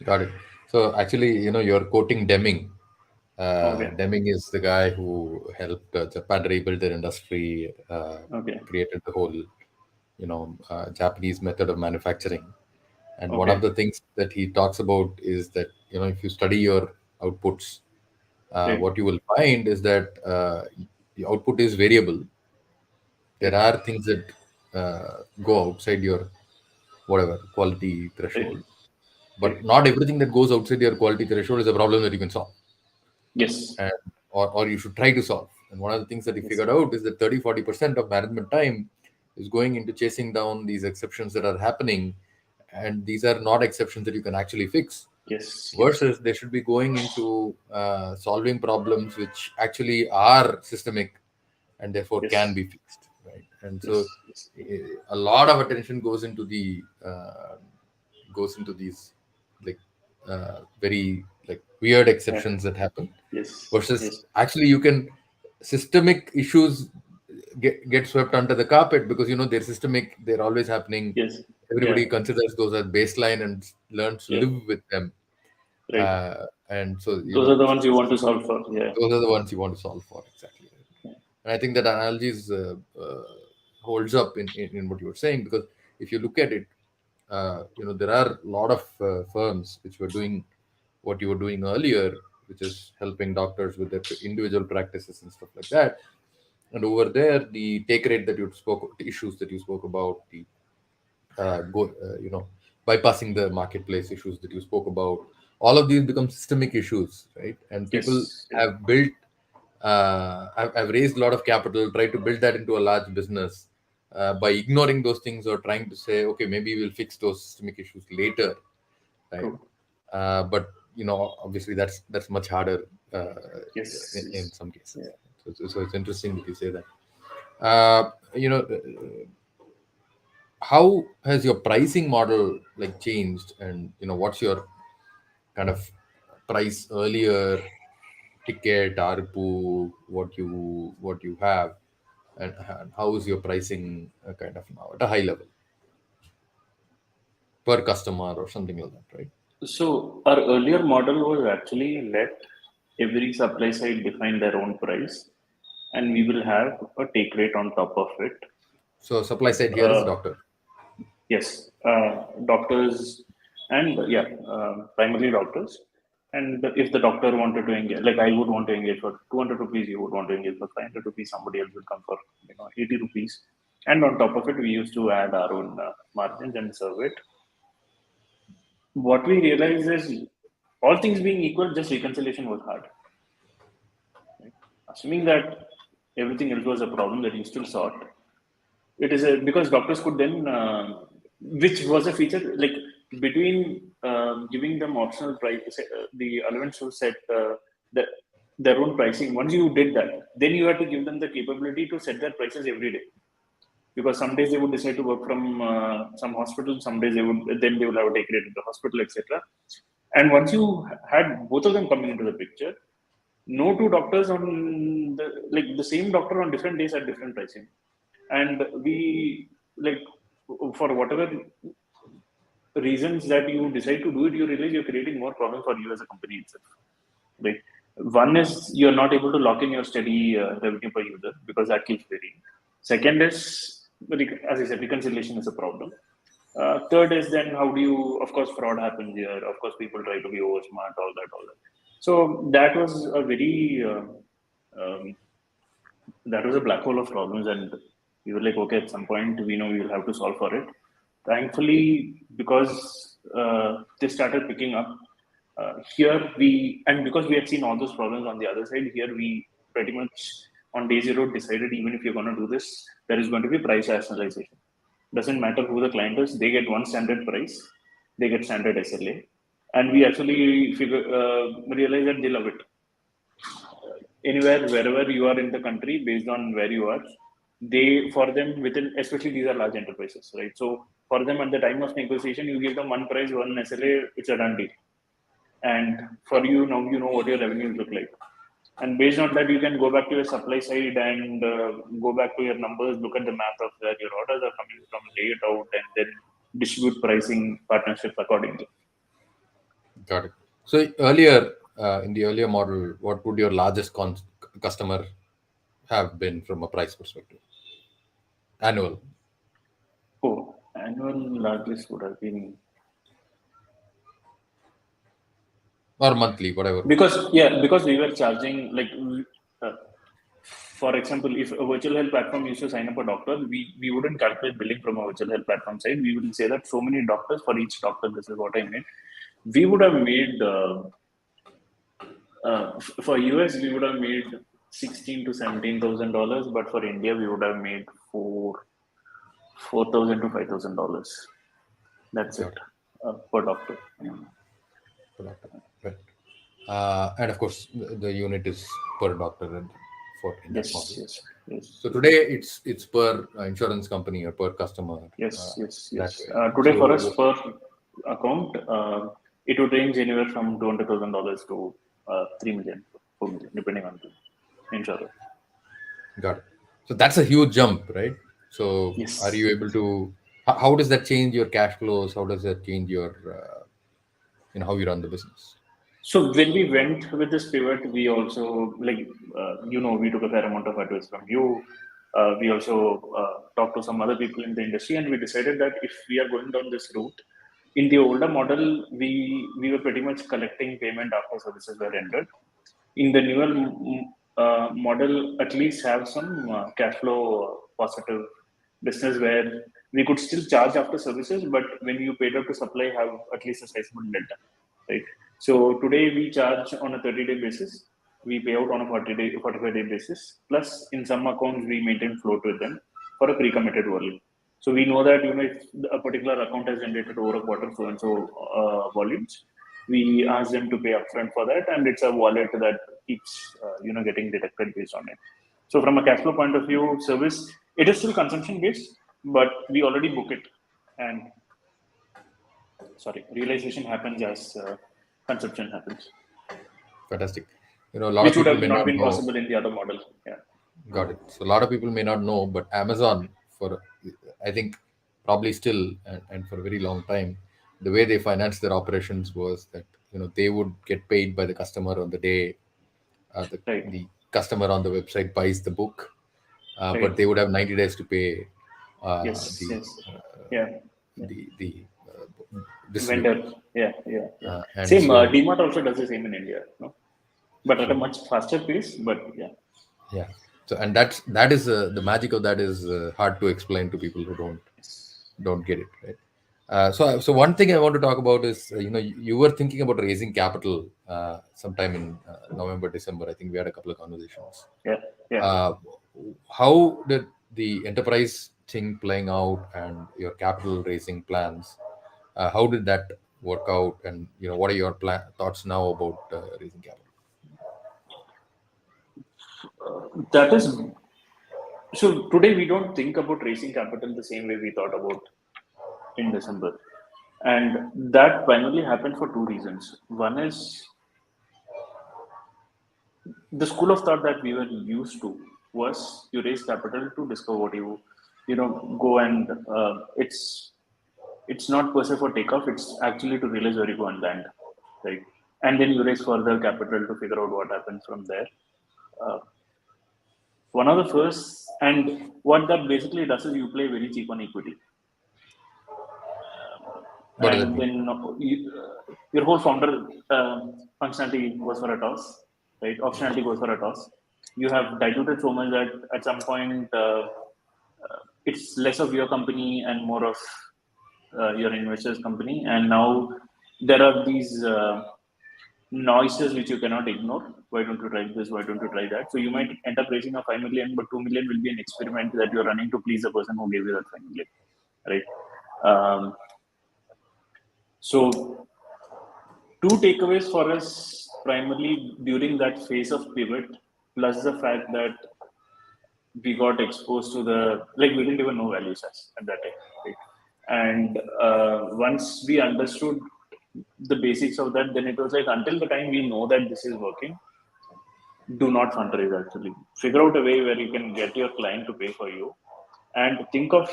Got it. So actually, you're quoting Deming. Okay. Deming is the guy who helped Japan rebuild their industry, Okay. created the whole, Japanese method of manufacturing. And one of Okay. the things that he talks about is that, if you study your outputs, Right. what you will find is that the output is variable. There Right. are things that go outside your whatever quality Right. threshold, Right. but not everything that goes outside your quality threshold is a problem that you can solve, Yes. and or you should try to solve. And one of the things that he Yes. figured out is that 30-40% of management time is going into chasing down these exceptions that are happening, and these are not exceptions that you can actually fix. Yes. Yes. Versus they should be going into solving problems which actually are systemic and therefore can Yes. be fixed, right? And so Yes. Yes. a lot of attention goes into these, like, very like weird Yeah. exceptions that happen, Yes. versus Yes. actually you can systemic issues get swept under the carpet because they're systemic, they're always happening. Yes. Yeah. Everybody considers those as baseline and learns to Yeah. live with them. Right. And so Those are the ones you want to solve for. Yeah. those are the ones you want to solve for, exactly. Yeah. And I think that analogy holds up in what you were saying, because if you look at it, there are a lot of firms which were doing what you were doing earlier, which is helping doctors with their individual practices and stuff like that. And over there, the take rate that you spoke, the issues that you spoke about, the bypassing the marketplace issues that you spoke about, all of these become systemic issues, right? And people Yes. Yeah. have built, have raised a lot of capital, tried to build that into a large business by ignoring those things or trying to say, okay, maybe we'll fix those systemic issues later, right? True. But obviously that's much harder in Yes. some cases. Yeah. So it's interesting that you say that. Uh, you know, how has your pricing model like changed, and what's your kind of price earlier, ticket, ARPU, what you have, and how is your pricing kind of now at a high level per customer or something like that, right? So our earlier model was actually let every supply side define their own price, and we will have a take rate on top of it. So supply side here is Uh, doctor. yes, doctors, and primarily doctors. And if the doctor wanted to engage, like I would want to engage for 200 rupees, you would want to engage for 500 rupees, somebody else would come for 80 rupees. And on top of it, we used to add our own margins and serve it. What we realized is, all things being equal, just reconciliation was hard. Right? Assuming that everything else was a problem that you still sought, it is because doctors could then, which was a feature like between giving them optional price, the allowance to set the, their own pricing. Once you did that, then you had to give them the capability to set their prices every day. Because some days they would decide to work from some hospital, some days they will have a take rate in the hospital, etc. And once you had both of them coming into the picture, no two doctors on the same doctor on different days at different pricing, and we like for whatever reasons that you decide to do it, you realize you're creating more problems for you as a company itself. Right? One is you're not able to lock in your steady revenue per user because that keeps varying. Second is, as I said, reconciliation is a problem. Third is then how do you, of course, fraud happens here. Of course, people try to be over smart, all that. So that was a very, that was a black hole of problems. And we were like, okay, at some point, we know we will have to solve for it. Thankfully, because they started picking up, here and because we had seen all those problems on the other side, here we pretty much on day zero decided even if you're going to do this, there is going to be price rationalization. Doesn't matter who the client is, they get one standard price, they get standard SLA, and we actually realize that they love it. Anywhere, wherever you are in the country, based on where you are, for them within, especially these are large enterprises, right? So for them at the time of negotiation, you give them one price, one SLA, it's a done deal. And for you now, you know what your revenues look like. And based on that, you can go back to your supply side and go back to your numbers, look at the math of where your orders are coming from, lay it out, and then distribute pricing partnerships accordingly. Got it. So earlier, in the earlier model, what would your largest customer have been from a price perspective? Annual Oh, annual largest would have been, or monthly, whatever. because we were charging like uh, for example, if a virtual health platform used to sign up a doctor, we wouldn't calculate billing from a virtual health platform side. We would say that so many doctors for each doctor, this is what I made. We would have made for US we would have made $16,000 to $17,000, but for India we would have made $4,000 to $5,000. That's Got it it. per doctor. Per doctor. Right. And of course, the unit is per doctor and for in that model. Yes. So today it's per insurance company or per customer. Yes. That way. Today for us So per account, it would range anywhere from $200,000 to 3 million, 4 million, depending on the insurer. got it. So that's a huge jump, right? So are Yes. you able to? How does that change your cash flows? How does that change your how you run the business? So when we went with this pivot, we also we took a fair amount of advice from you. We also talked to some other people in the industry, and we decided that if we are going down this route, in the older model, we were pretty much collecting payment after services were rendered. In the newer model, at least have some cash flow positive business where we could still charge after services, but when you paid up to supply, have at least a sizable delta, right? So today we charge on a 30-day basis, we pay out on a 45-day basis. Plus, in some accounts, we maintain float with them for a pre-committed volume. So we know that if a particular account has generated over a quarter so and so volumes, we ask them to pay upfront for that, and it's a wallet that keeps getting deducted based on it. So from a cash flow point of view, service, it is still consumption based, but we already book it, and realization happens as consumption happens. Fantastic. A lot Which of would people have may not not been know. possible in the other model. Yeah. Got it. So a lot of people may not know, but Amazon, for I think probably still and for a very long time, the way they financed their operations was that they would get paid by the customer on the day Right. the customer on the website buys the book, but Right. they would have 90 days to pay Yes. the Yes. Yeah. Yeah. distributor. Vendor. Yeah. Yeah. Yeah. And Same. so DMart also does the same in India, no? But at a true. much faster pace. But yeah. Yeah. So and that is the magic of that is hard to explain to people who don't get it, right? So one thing I want to talk about is you were thinking about raising capital sometime in November, December. I think we had a couple of conversations. Yeah. Yeah. Uh, how did the enterprise thing playing out and your capital raising plans? How did that work out? And what are your thoughts now about raising capital? That is so. Today we don't think about raising capital the same way we thought about in December, and that primarily happened for two reasons. One is the school of thought that we were used to was you raise capital to discover what you go and it's not per se for takeoff, it's actually to realize where you go and land, right? And then you raise further capital to figure out what happens from there. uh, One of the first, and what that basically does is you play very cheap on equity, What does that and mean? then your whole founder functionality goes for a toss, right? Optionality goes for a toss. You have diluted so much that at some point it's less of your company and more of your investors' company. And now there are these noises which you cannot ignore. Why don't you try this? Why don't you try that? So you might end up raising a 5 million, but 2 million will be an experiment that you're running to please the person who gave you that 5 million, right? So two takeaways for us primarily during that phase of pivot, plus the fact that we got exposed to we didn't even know value SaaS at that time, right? And once we understood the basics of that, then it was like until the time we know that this is working, do not fundraise. Actually figure out a way where you can get your client to pay for you, and think of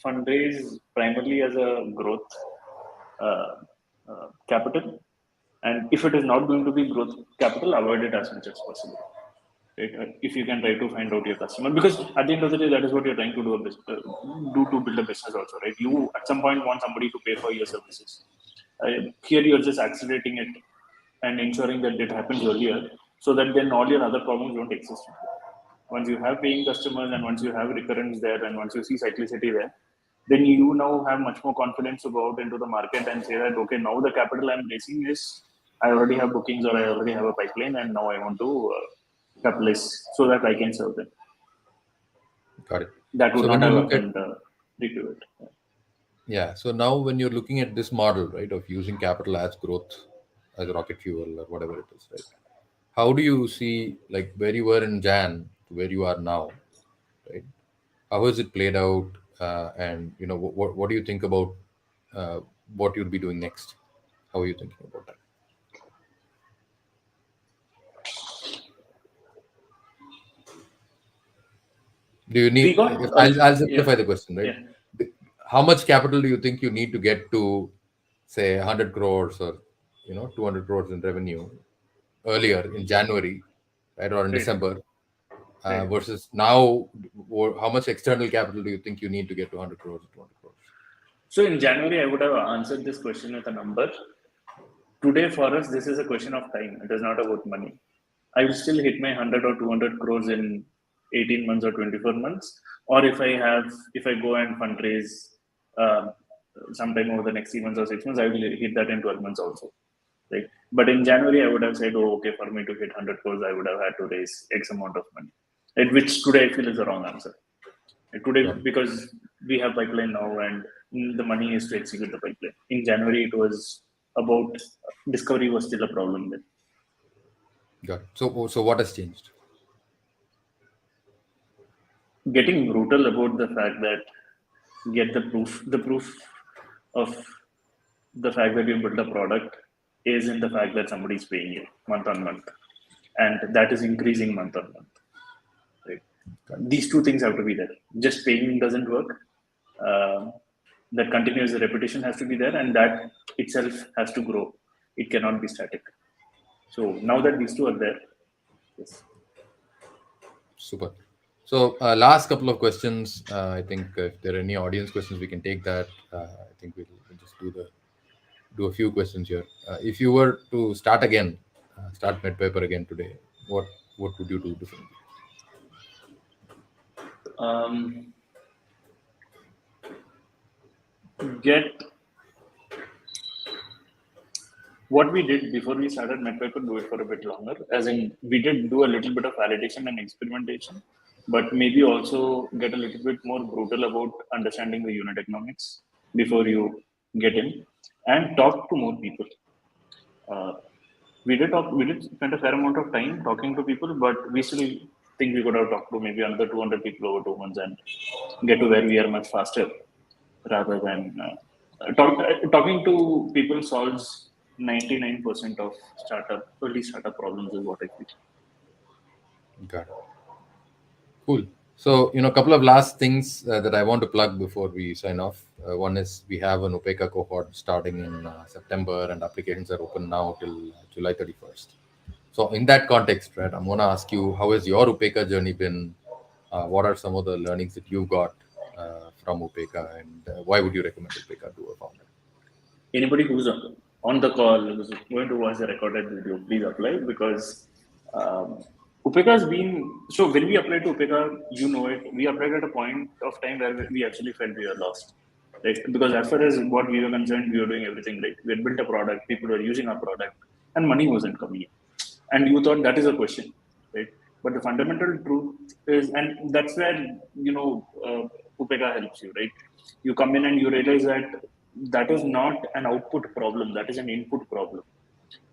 fundraise primarily as a growth uh, capital. And if it is not going to be growth capital, avoid it as much as possible, right? If you can try to find out your customer, because at the end of the day, that is what you're trying to do to build a business also, right? You at some point want somebody to pay for your services. Here you're just accelerating it and ensuring that it happens earlier, so that then all your other problems don't exist. Once you have paying customers and once you have recurrence there and once you see cyclicity there, then you now have much more confidence to go out into the market and say that, okay, now the capital I'm raising is, I already have bookings or I already have a pipeline, and now I want to capitalize so that I can serve them. Got it. That would So when not you have look at happened pre-pivot. Yeah. So now when you're looking at this model, right, of using capital as growth, as rocket fuel or whatever it is, right? How do you see like where you were in Jan to where you are now, right? How has it played out? And what do you think about uh, what you'll be doing next? How are you thinking about that? Do you We need? got, I'll yeah, simplify the question, right? yeah, How much capital do you think you need to get to, say, 100 crores or 200 crores in revenue earlier in January, right, or in right, December, right. versus now? How much external capital do you think you need to get to 100 crores or 200 crores? So in January, I would have answered this question with a number. Today, for us, this is a question of time. It is not about money. I will still hit my 100 or 200 crores in 18 months or 24 months. Or if I go and fundraise uh, sometime over the next 3 months or 6 months, I will hit that in 12 months also. Right? But in January, I would have said, oh, okay, for me to hit 100 crores, I would have had to raise X amount of money, right? Which today I feel is the wrong answer. Today, Got it. because we have pipeline now and the money is to execute the pipeline. In January, it was about discovery was still a problem then. Got it. So what has changed? Getting brutal about the fact that get the proof of the fact that you built a product is in the fact that somebody is paying you month on month, and that is increasing month on month. Right? Got These two things have to be there. Just paying doesn't work. That continuous repetition has to be there, and that itself has to grow. It cannot be static. So now that these two are there, yes. Super. So last couple of questions. I think if there are any audience questions, we can take that. I think we'll just do a few questions here. If you were to start again, start MedPiper again today, what would you do differently? Um, get what we did before we started MedPiper, do it for a bit longer. As in, we did do a little bit of validation and experimentation, but maybe also get a little bit more brutal about understanding the unit economics before you get in, and talk to more people. Uh, we did spend a fair amount of time talking to people, but we still think we could have talked to maybe another 200 people over 2 months and get to where we are much faster rather than talking to people solves 99% of early startup problems is what I feel. Got it. Cool. So, a couple of last things that I want to plug before we sign off. One is we have an Upekkha cohort starting in September, and applications are open now till July 31st. So, in that context, right, I'm going to ask you, how has your Upekkha journey been? What are some of the learnings that you got from Upekkha, and why would you recommend Upekkha to a founder? Anybody who's on the call who's going to watch the recorded video, please apply because Upekkha has been so. When we applied to Upekkha, you know it. We applied at a point of time where we actually felt we were lost, right? Because as far as what we were concerned, we were doing everything right. We had built a product, people were using our product, and money wasn't coming in. And you thought that is a question, right? But the fundamental truth is, and that's where Upekkha helps you, right? You come in and you realize that that is not an output problem, that is an input problem.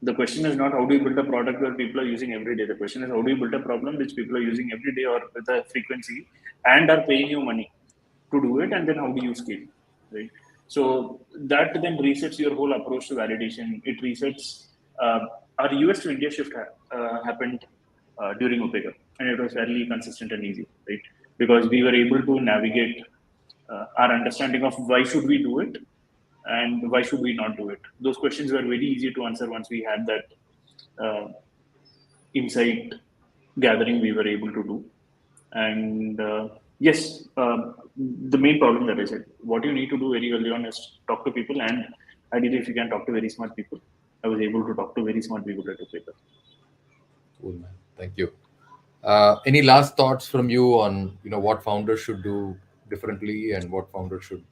The question is not how do you build a product where people are using every day. The question is how do you build a problem which people are using every day or with a frequency and are paying you money to do it, and then how do you scale, right? So that then resets your whole approach to validation. It resets. Uh, our US to India shift happened during Upekkha, and it was fairly consistent and easy, right? Because we were able to navigate our understanding of why should we do it and why should we not do it. Those questions were very easy to answer once we had that uh, insight gathering we were able to do. And yes, the main problem that I said, what you need to do very early on is talk to people, and ideally, if you can talk to very smart people. I was able to talk to very smart people at Upekkha. Cool, man. Thank you. Any last thoughts from you on what founders should do differently and what founders should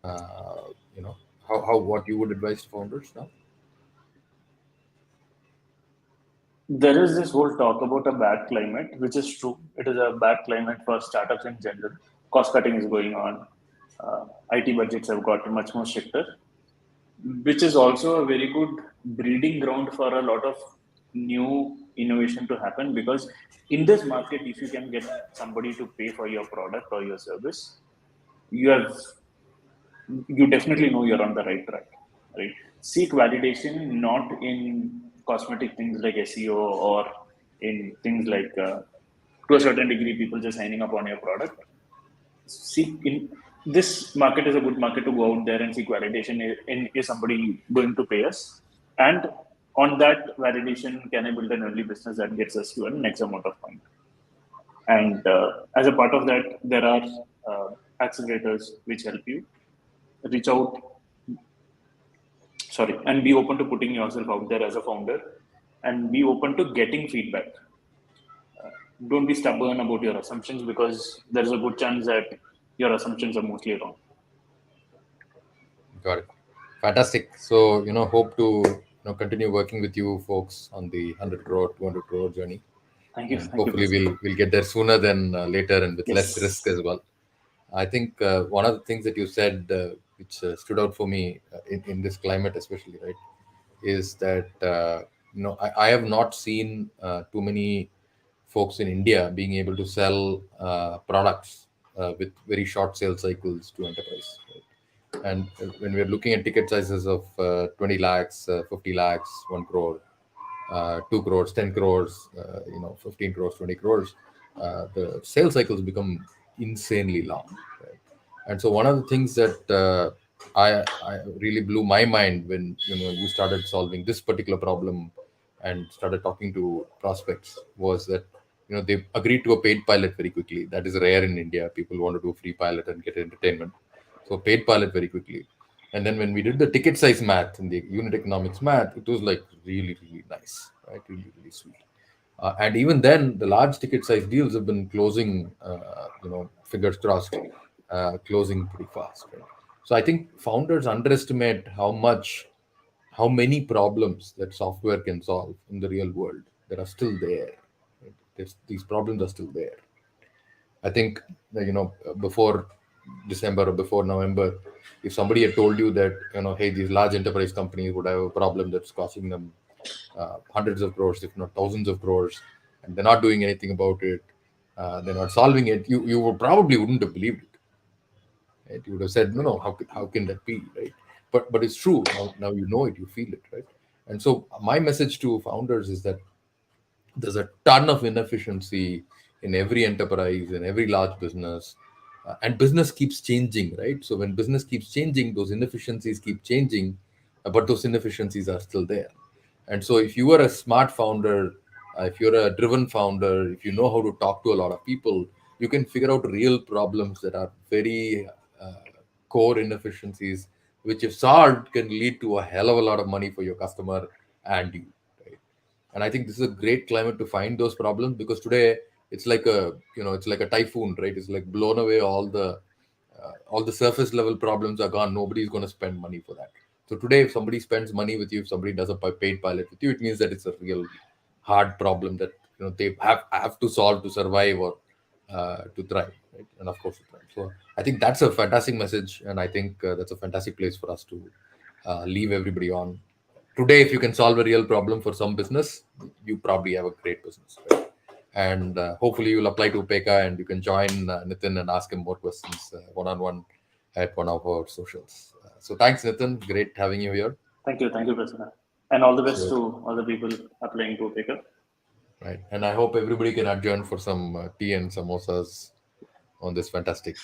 uh, you know how what you would advise to founders now? There is this whole talk about a bad climate, which is true. It is a bad climate for startups in general. Cost cutting is going on. IT budgets have got much more stricter, which is also a very good breeding ground for a lot of new innovation to happen. Because in this market, if you can get somebody to pay for your product or your service, you have you definitely know you're on the right track, right? Seek validation not in cosmetic things like SEO or in things like to a certain degree people just signing up on your product. Seek in this market is a good market to go out there and seek validation in is somebody going to pay us, and on that validation can I build an early business that gets us to an X amount of point. And as a part of that, there are accelerators which help you reach out, sorry, and be open to putting yourself out there as a founder, and be open to getting feedback. Don't be stubborn about your assumptions because there's a good chance that your assumptions are mostly wrong. Got it. Fantastic. So hope to continue working with you folks on the 100 crore 200 crore journey, Thank you. and Thank you, hopefully Prasanna. we'll get there sooner than later and with less risk Yes. as well. I think one of the things that you said which stood out for me in this climate, especially, right, is that I have not seen too many folks in India being able to sell products with very short sales cycles to enterprise. Right? And when we're looking at ticket sizes of 20 lakhs, 50 lakhs, 1 crore, 2 crores, 10 crores, 15 crores, 20 crores, the sales cycles become insanely long. Right? And so one of the things that I really blew my mind when you started solving this particular problem and started talking to prospects was that they agreed to a paid pilot very quickly. That is rare in India. People want to do a free pilot and get entertainment, so paid pilot very quickly. And then when we did the ticket size math and the unit economics math, it was like really, really nice, right? Really, really sweet. And even then, the large ticket size deals have been closing, fingers crossed, closing pretty fast. Right? So I think founders underestimate how many problems that software can solve in the real world that are still there. Right? These problems are still there. I think before December or before November, if somebody had told you that hey, these large enterprise companies would have a problem that's costing them hundreds of crores, if not thousands of crores, and they're not doing anything about it, they're not solving it, you would probably wouldn't have believed it. Right? You would have said, no, how can that be, right? But it's true. Now you know it, you feel it, right? And so my message to founders is that there's a ton of inefficiency in every enterprise and every large business, and business keeps changing, right? So when business keeps changing, those inefficiencies keep changing, but those inefficiencies are still there. And so if you are a smart founder, if you're a driven founder, if you know how to talk to a lot of people, you can figure out real problems that are very core inefficiencies, which if solved can lead to a hell of a lot of money for your customer and you, right? And I think this is a great climate to find those problems, because today it's like a typhoon, right? It's like blown away. All the surface level problems are gone. Nobody's going to spend money for that. So today, if somebody spends money with you, if somebody does a paid pilot with you, it means that it's a real hard problem that they have to solve to survive or to thrive, right? And of course to thrive. So I think that's a fantastic message, and I think that's a fantastic place for us to leave everybody on. Today, if you can solve a real problem for some business, you probably have a great business, right? And hopefully you'll apply to Upekkha and you can join Nitin and ask him more questions one-on-one at one of our socials. So thanks, Nitin. Great having you here. Thank you, Prasanna, and all the best Sure. to all the people applying to Upekkha. Right. And I hope everybody can adjourn for some tea and samosas on this fantastic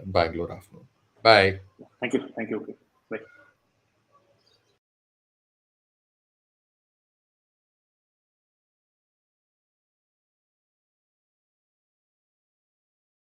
Bangalore afternoon. Bye. Thank you.